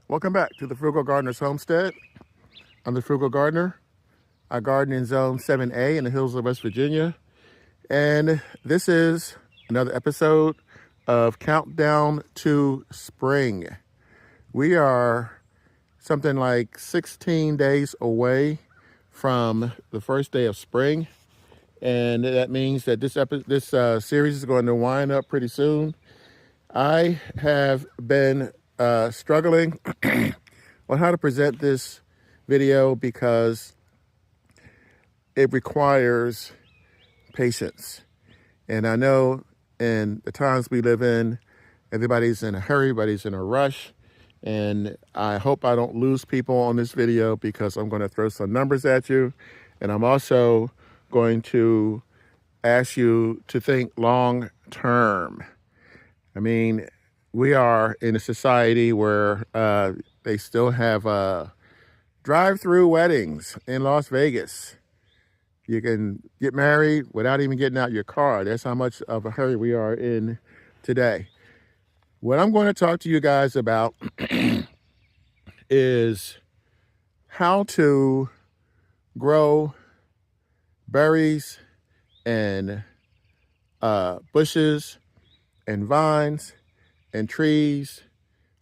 Welcome back to the Frugal Gardener's Homestead. I'm the Frugal Gardener. I garden in Zone 7A in the hills of West Virginia. And this is another episode of Countdown to Spring. We are something like 16 days away from the first day of spring. And that means that this series is going to wind up pretty soon. I have been struggling on how to present this video because it requires patience. And I know in the times we live in, everybody's in a hurry, everybody's in a rush. And I hope I don't lose people on this video because I'm going to throw some numbers at you. And I'm also going to ask you to think long term. I mean, we are in a society where they still have drive-through weddings in Las Vegas. You can get married without even getting out your car. That's how much of a hurry we are in today. What I'm going to talk to you guys about is how to grow berries and bushes and vines and trees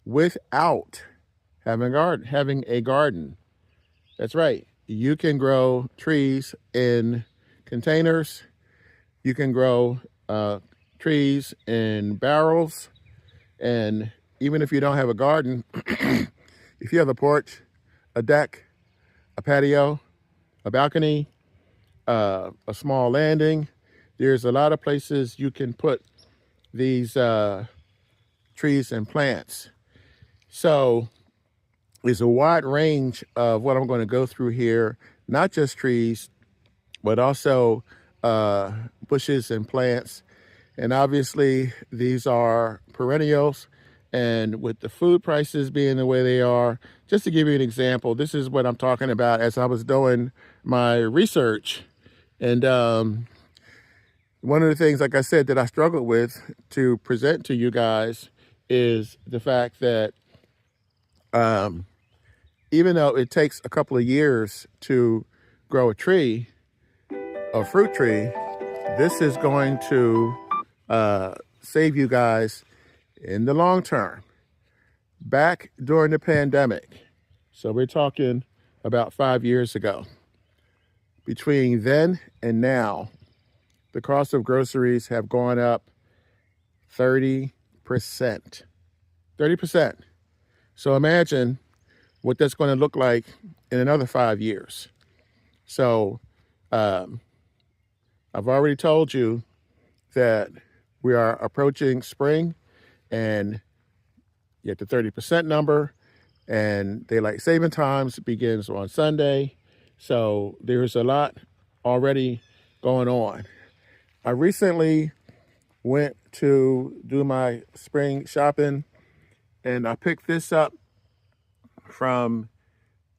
without having a garden. That's right. You can grow trees in containers. You can grow trees in barrels. And even if you don't have a garden, if you have a porch, a deck, a patio, a balcony, a small landing, there's a lot of places you can put these trees and plants. So there's a wide range of what I'm going to go through here, not just trees, but also bushes and plants. And obviously these are perennials, and with the food prices being the way they are, just to give you an example, this is what I'm talking about as I was doing my research. And one of the things, like I said, that I struggled with to present to you guys is the fact that even though it takes a couple of years to grow a tree, a fruit tree, this is going to save you guys in the long term. Back during the pandemic, so we're talking about 5 years ago, between then and now, the cost of groceries have gone up 30%. 30%. So imagine what that's going to look like in another 5 years. So I've already told you that we are approaching spring, and you get the 30% number, and daylight saving times begins on Sunday. So there's a lot already going on. I recently went to do my spring shopping, and I picked this up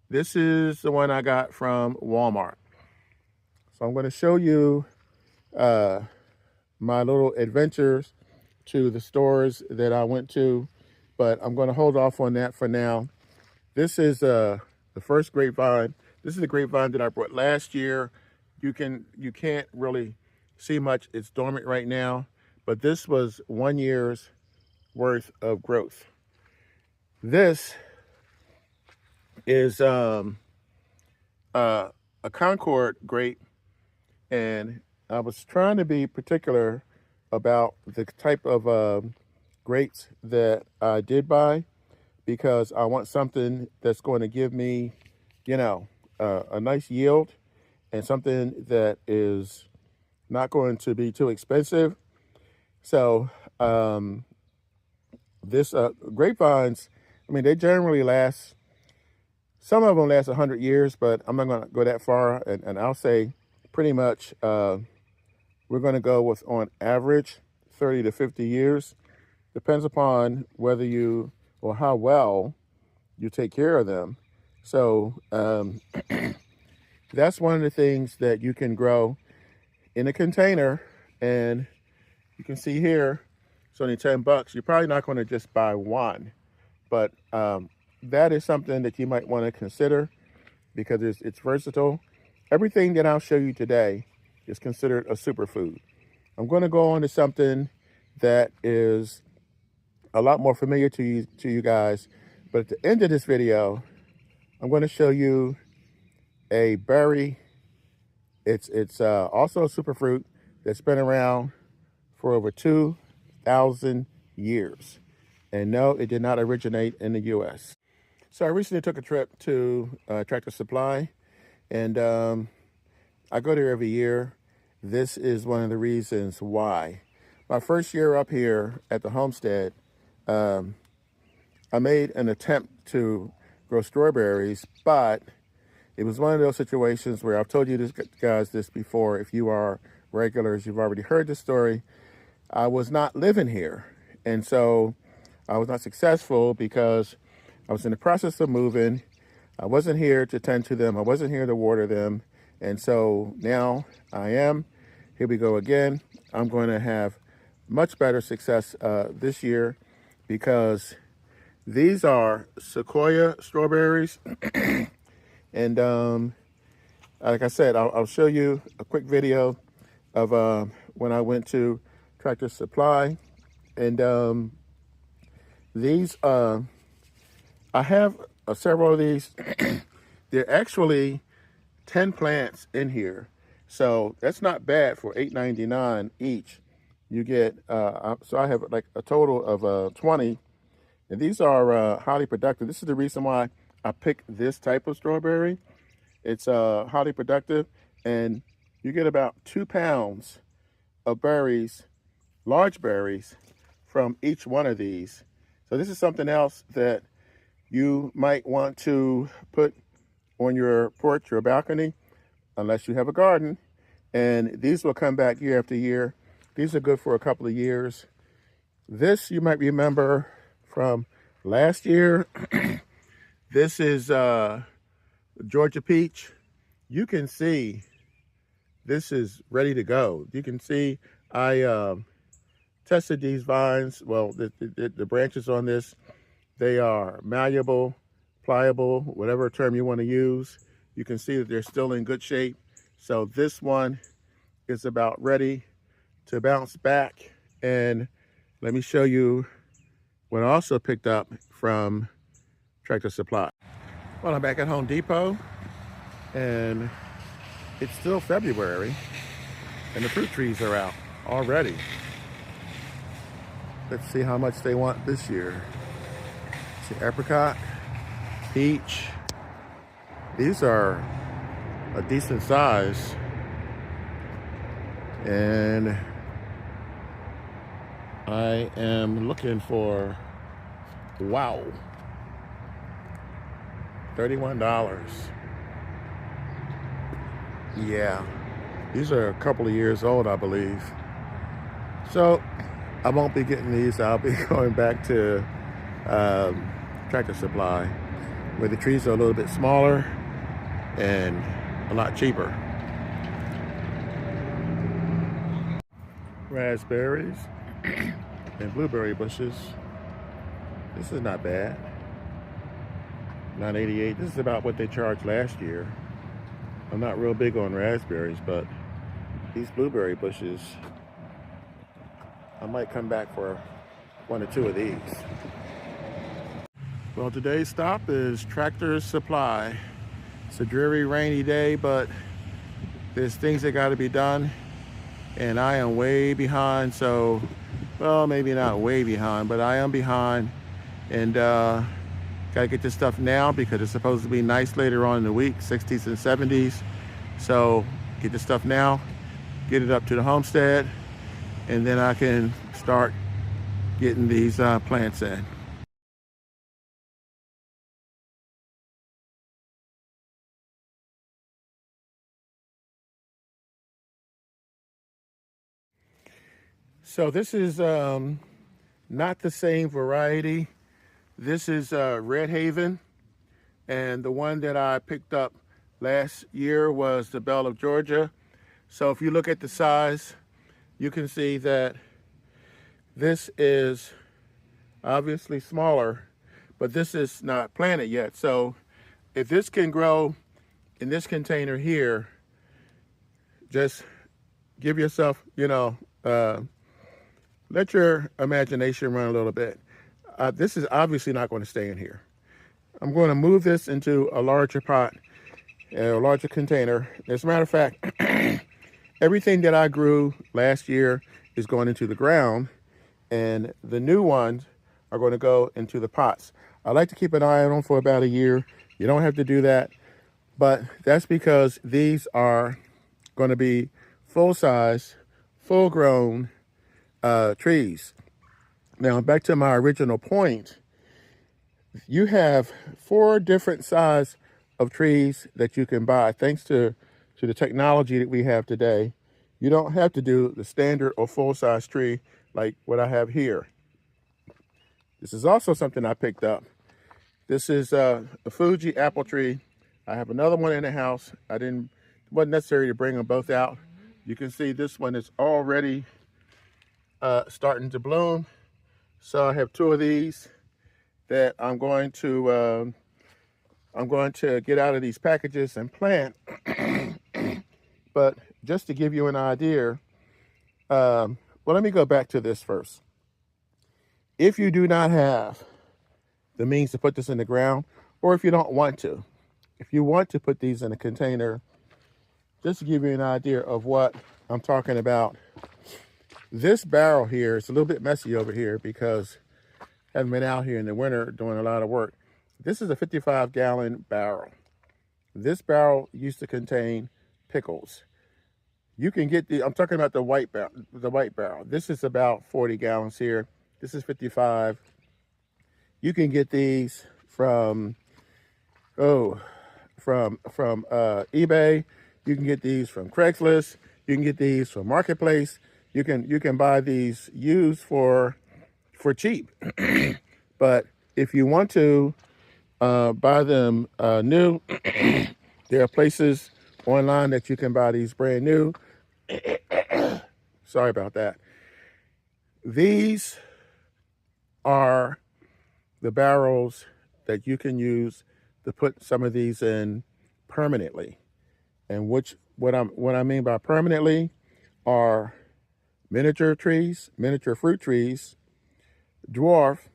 this is the one I got from Walmart. So I'm going to show you my little adventures to the stores that I went to, but I'm going to hold off on that for now. This is the first grapevine. This is the grapevine that I brought last year. You can't really see much. It's dormant right now, but this was 1 year's worth of growth. This is a Concord grape, and I was trying to be particular about the type of grapes that I did buy, because I want something that's going to give me, a nice yield, and something that is not going to be too expensive. So this grapevines, I mean, they generally last, some of them last 100 years, but I'm not going to go that far. And I'll say pretty much we're going to go with, on average, 30 to 50 years. Depends upon whether you, or how well you take care of them. So that's one of the things that you can grow in a container. And you can see here, it's only $10. You're probably not going to just buy one, but that is something that you might want to consider because it's versatile. Everything that I'll show you today is considered a superfood. I'm going to go on to something that is a lot more familiar to you guys, but at the end of this video, I'm going to show you a berry. It's also a superfruit that's been around for over 2,000 years. And no, it did not originate in the U.S. So I recently took a trip to Tractor Supply, and I go there every year. This is one of the reasons why. My first year up here at the homestead, I made an attempt to grow strawberries, but it was one of those situations where I've told you guys this before. If you are regulars, you've already heard the story. I was not living here, and so I was not successful because I was in the process of moving. I wasn't here to tend to them. I wasn't here to water them. And so now I am. Here we go again. I'm going to have much better success this year because these are Sequoia strawberries. And like I said, I'll show you a quick video of when I went to Tractor Supply. And these, I have several of these. There are actually 10 plants in here. So that's not bad for $8.99 each. You get, so I have like a total of 20. And these are highly productive. This is the reason why I picked this type of strawberry. It's highly productive, and you get about 2 pounds of berries, large berries, from each one of these. So this is something else that you might want to put on your porch or balcony, unless you have a garden. And these will come back year after year. These are good for a couple of years. This you might remember from last year. This is Georgia peach. You can see this is ready to go. You can see I tested these vines. Well, the branches on this, they are malleable, pliable, whatever term you want to use. You can see that they're still in good shape. So this one is about ready to bounce back. And let me show you what I also picked up from Tractor Supply. Well, I'm back at Home Depot, and it's still February, and the fruit trees are out already. Let's see how much they want this year. See, apricot, peach. These are a decent size, and I am looking for, wow, $31. Yeah, these are a couple of years old, I believe. So I won't be getting these. I'll be going back to Tractor Supply, where the trees are a little bit smaller and a lot cheaper. Raspberries and blueberry bushes. This is not bad. $9.88. This is about what they charged last year. I'm not real big on raspberries, but these blueberry bushes, I might come back for 1 or 2 of these. Well, today's stop is Tractor Supply. It's a dreary, rainy day, but there's things that got to be done, and I am way behind. So, well, maybe not way behind, but I am behind, and gotta get this stuff now because it's supposed to be nice later on in the week, 60s and 70s. So get this stuff now, get it up to the homestead, and then I can start getting these plants in. So this is not the same variety. This is Red Haven, and the one that I picked up last year was the Belle of Georgia. So if you look at the size, you can see that this is obviously smaller, but this is not planted yet. So if this can grow in this container here, just give yourself, let your imagination run a little bit. This is obviously not going to stay in here. I'm going to move this into a larger pot, a larger container. As a matter of fact, everything that I grew last year is going into the ground, and the new ones are going to go into the pots. I like to keep an eye on them for about a year. You don't have to do that, but that's because these are going to be full-size, full-grown trees. Now, back to my original point, you have 4 different sizes of trees that you can buy. Thanks to the technology that we have today, you don't have to do the standard or full-size tree like what I have here. This is also something I picked up. This is a Fuji apple tree. I have another one in the house. It wasn't necessary to bring them both out. You can see this one is already starting to bloom. So I have 2 of these that I'm going to get out of these packages and plant. But just to give you an idea, well, let me go back to this first. If you do not have the means to put this in the ground, or if you don't want to, if you want to put these in a container, just to give you an idea of what I'm talking about, this barrel here is a little bit messy over here because I haven't been out here in the winter doing a lot of work. This is a 55-gallon barrel. This barrel used to contain pickles. You can get I'm talking about the white barrel. This is about 40 gallons here. This is 55. You can get these from eBay. You can get these from Craigslist. You can get these from Marketplace. You can buy these used for cheap. But if you want to buy them new, there are places online that you can buy these brand new. Sorry about that. These are the barrels that you can use to put some of these in permanently. And what I mean by permanently are miniature trees, miniature fruit trees, dwarf,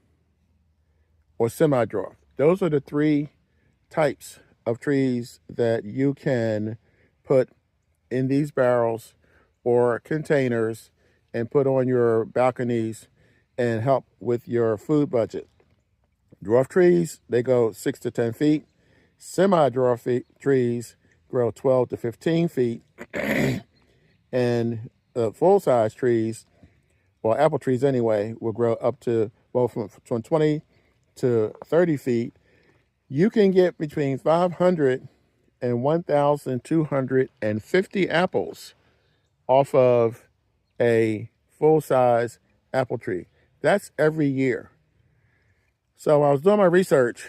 or semi-dwarf. Those are the 3 types of trees that you can put in these barrels or containers and put on your balconies and help with your food budget. Dwarf trees, they go 6 to 10 feet. Semi-dwarf trees grow 12 to 15 feet. And full-size trees, well, apple trees anyway, will grow up to, well, from 20 to 30 feet. You can get between 500 and 1,250 apples off of a full-size apple tree. That's every year. So when I was doing my research,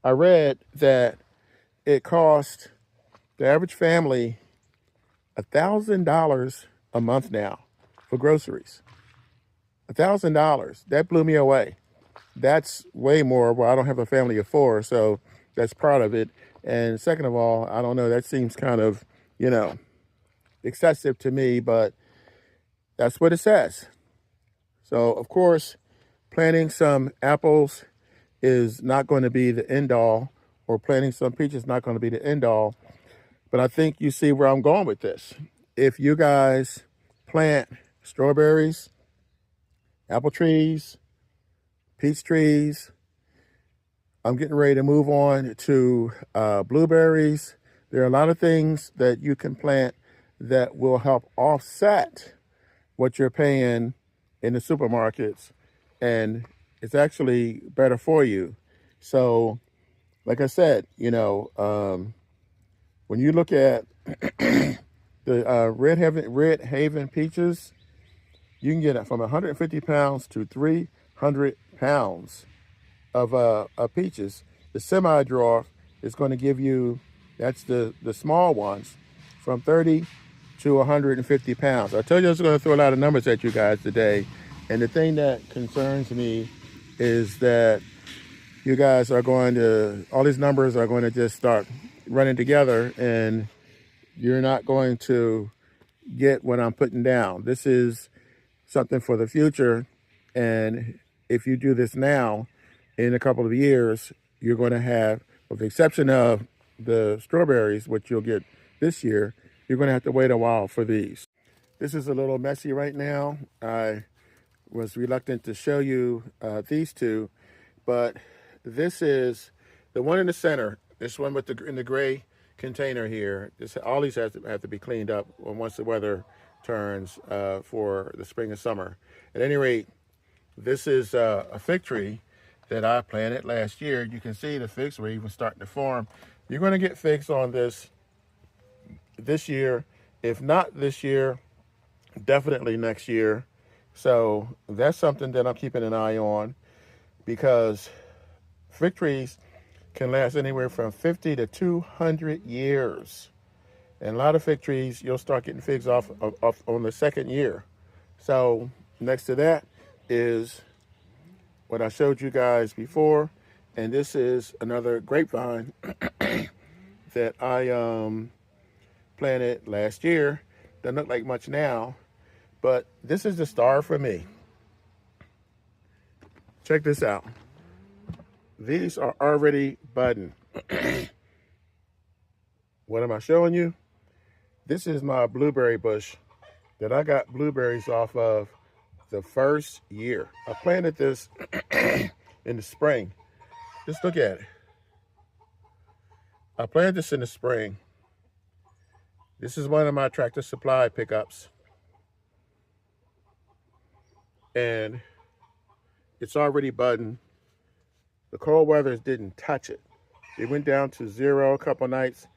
I read that it cost the average family $1,000 a month now for groceries. $1,000. That blew me away. That's way more. Well, I don't have a family of 4, so that's part of it. And second of all, I don't know, that seems kind of, excessive to me, but that's what it says. So, of course, planting some apples is not going to be the end all, or planting some peaches is not going to be the end all. But I think you see where I'm going with this. If you guys plant strawberries, apple trees, peach trees, I'm getting ready to move on to blueberries. There are a lot of things that you can plant that will help offset what you're paying in the supermarkets, and it's actually better for you. So, like I said, when you look at the Red Haven peaches, you can get it from 150 pounds to 300 pounds of peaches. The semi-dwarf is going to give you, that's the small ones, from 30 to 150 pounds. I told you I was going to throw a lot of numbers at you guys today. And the thing that concerns me is that you guys are going to, all these numbers are going to just start running together, and you're not going to get what I'm putting down. This is something for the future. And if you do this now, in a couple of years, you're going to have, with the exception of the strawberries, which you'll get this year, you're going to have to wait a while for these. This is a little messy right now. I was reluctant to show you these two, but this is the one in the center. This one with in the gray container here. All these have to be cleaned up once the weather turns for the spring and summer. At any rate, this is a fig tree that I planted last year. You can see the figs were even starting to form. You're going to get figs on this year. If not this year, definitely next year. So that's something that I'm keeping an eye on, because fig trees can last anywhere from 50 to 200 years. And a lot of fig trees, you'll start getting figs off on the second year. So next to that is what I showed you guys before. And this is another grapevine that I planted last year. Doesn't look like much now, but this is the star for me. Check this out. These are already budding. What am I showing you? This is my blueberry bush that I got blueberries off of the first year. I planted this in the spring. Just look at it. I planted this in the spring. This is one of my Tractor Supply pickups. And it's already budding. The cold weather didn't touch it. It went down to 0 a couple nights.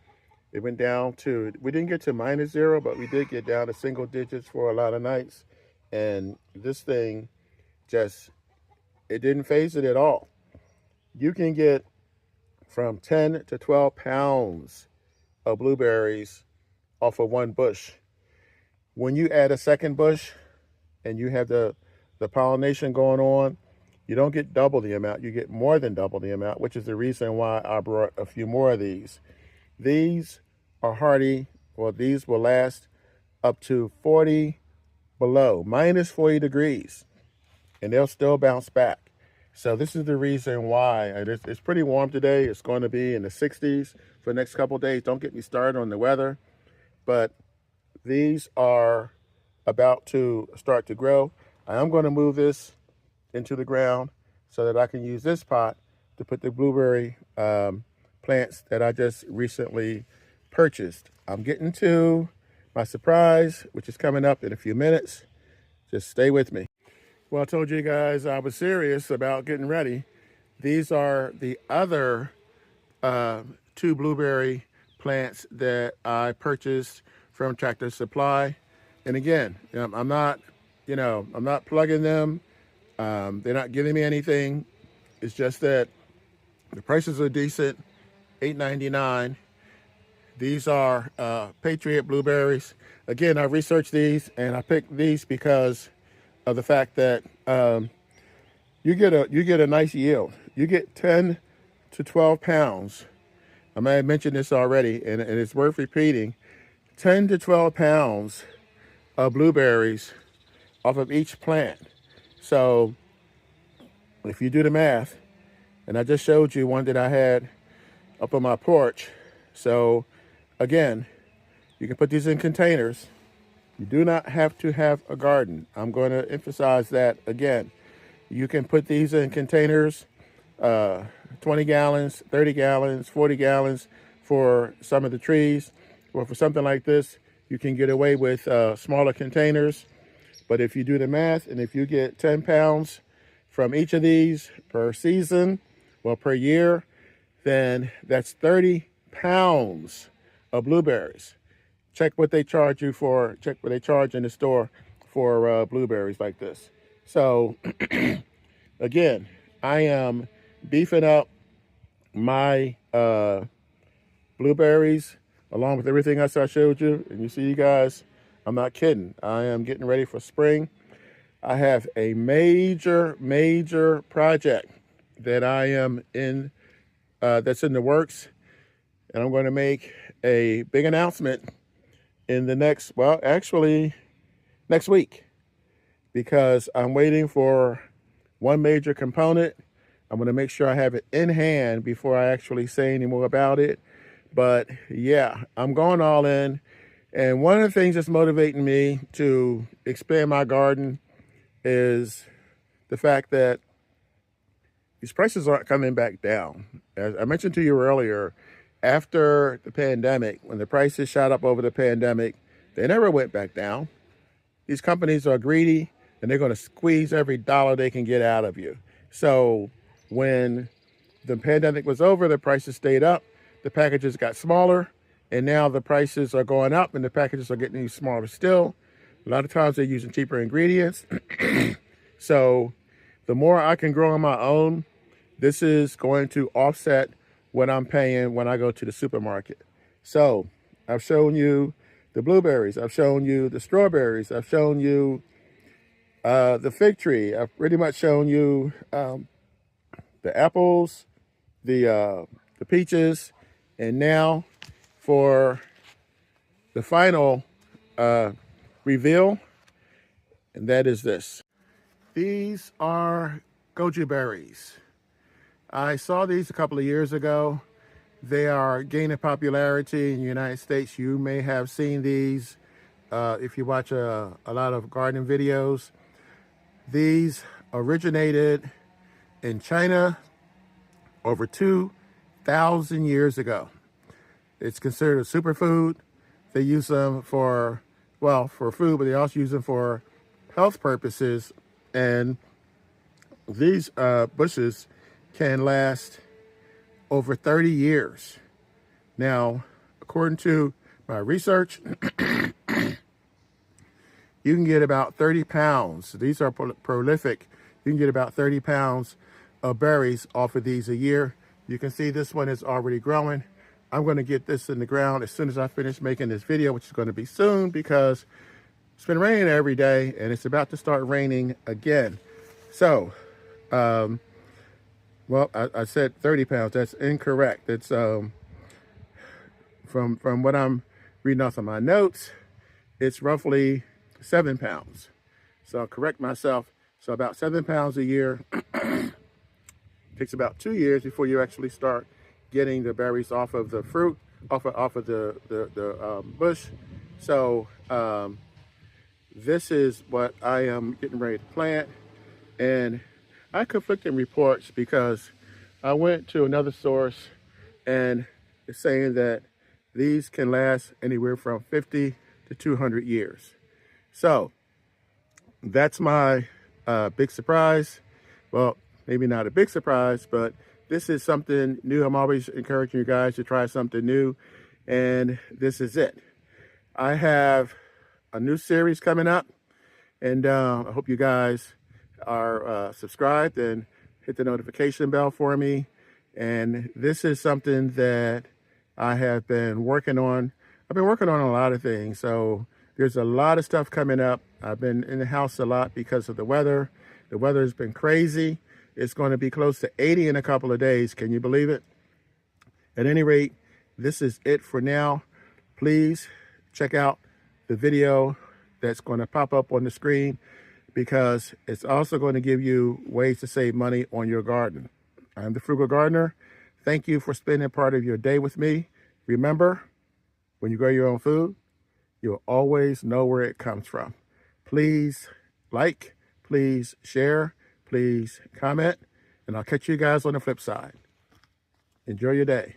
It went down to, we didn't get to -0, but we did get down to single digits for a lot of nights. And this thing just, it didn't phase it at all. You can get from 10 to 12 pounds of blueberries off of one bush. When you add a second bush and you have the pollination going on, you don't get double the amount, you get more than double the amount, which is the reason why I brought a few more of these. These are hardy. Well, these will last up to 40 below, -40 degrees, and they'll still bounce back. So this is the reason why. It's pretty warm today. It's going to be in the 60s for the next couple of days. Don't get me started on the weather, but these are about to start to grow. I am going to move this into the ground so that I can use this pot to put the blueberry plants that I just recently purchased. I'm getting to my surprise, which is coming up in a few minutes. Just stay with me. Well, I told you guys I was serious about getting ready. These are the other 2 blueberry plants that I purchased from Tractor Supply. And again, I'm not plugging them. They're not giving me anything. It's just that the prices are decent, $8.99. These are Patriot blueberries. Again, I researched these, and I picked these because of the fact that you get a nice yield. You get 10 to 12 pounds. I may have mentioned this already, and it's worth repeating. 10 to 12 pounds of blueberries off of each plant. So if you do the math, and I just showed you one that I had up on my porch. So again, you can put these in containers. You do not have to have a garden. I'm going to emphasize that again. You can put these in containers, 20 gallons, 30 gallons, 40 gallons for some of the trees. Or for something like this, you can get away with smaller containers. But if you do the math, and if you get 10 pounds from each of these per season, well, per year, then that's 30 pounds of blueberries. Check what they charge you for, check what they charge in the store for blueberries like this. So again, I am beefing up my blueberries along with everything else I showed you. And you see, you guys, I'm not kidding. I am getting ready for spring. I have a major project that I am in, that's in the works. And I'm going to make a big announcement in the next, well, actually next week, because I'm waiting for one major component. I'm going to make sure I have it in hand before I actually say any more about it. But yeah, I'm going all in. And one of the things that's motivating me to expand my garden is the fact that these prices aren't coming back down. As I mentioned to you earlier, after the pandemic, when the prices shot up over the pandemic, they never went back down. These companies are greedy and they're going to squeeze every dollar they can get out of you. So when the pandemic was over, the prices stayed up, the packages got smaller, and now the prices are going up and the packages are getting smaller still. A lot of times they're using cheaper ingredients. So the more I can grow on my own, this is going to offset what I'm paying when I go to the supermarket. So I've shown you the blueberries, I've shown you the strawberries, I've shown you the fig tree, I've pretty much shown you the apples, the peaches, and now for the final reveal, and that is this. These are goji berries. I saw these a couple of years ago. They are gaining popularity in the United States. You may have seen these if you watch a lot of gardening videos. These originated in China over 2,000 years ago. It's considered a superfood. They use them for, well, for food, but they also use them for health purposes. And these bushes can last over 30 years. Now, according to my research, you can get about 30 pounds. These are prolific. You can get about 30 pounds of berries off of these a year. You can see this one is already growing. I'm going to get this in the ground as soon as I finish making this video, which is going to be soon because it's been raining every day and it's about to start raining again. So, well, I said 30 pounds. That's incorrect. It's from what I'm reading off of my notes, it's roughly 7 pounds. So I'll correct myself. So about 7 pounds a year. Takes about 2 years before you actually start getting the berries off of the fruit, off of the bush. So this is what I am getting ready to plant. And I have conflicting reports because I went to another source and it's saying that these can last anywhere from 50 to 200 years. So that's my big surprise. Well, maybe not a big surprise, but this is something new. I'm always encouraging you guys to try something new, and this is it. I have a new series coming up, and I hope you guys are subscribed and hit the notification bell for me. And this is something that I have been working on. I've been working on a lot of things, so there's a lot of stuff coming up. I've been in the house a lot because of the weather. The weather has been crazy. It's going to be close to 80 in a couple of days. Can you believe it? At any rate, this is it for now. Please check out the video that's going to pop up on the screen because it's also going to give you ways to save money on your garden. I'm the Frugal Gardener. Thank you for spending part of your day with me. Remember, when you grow your own food, you'll always know where it comes from. Please like, please share, please comment, and I'll catch you guys on the flip side. Enjoy your day.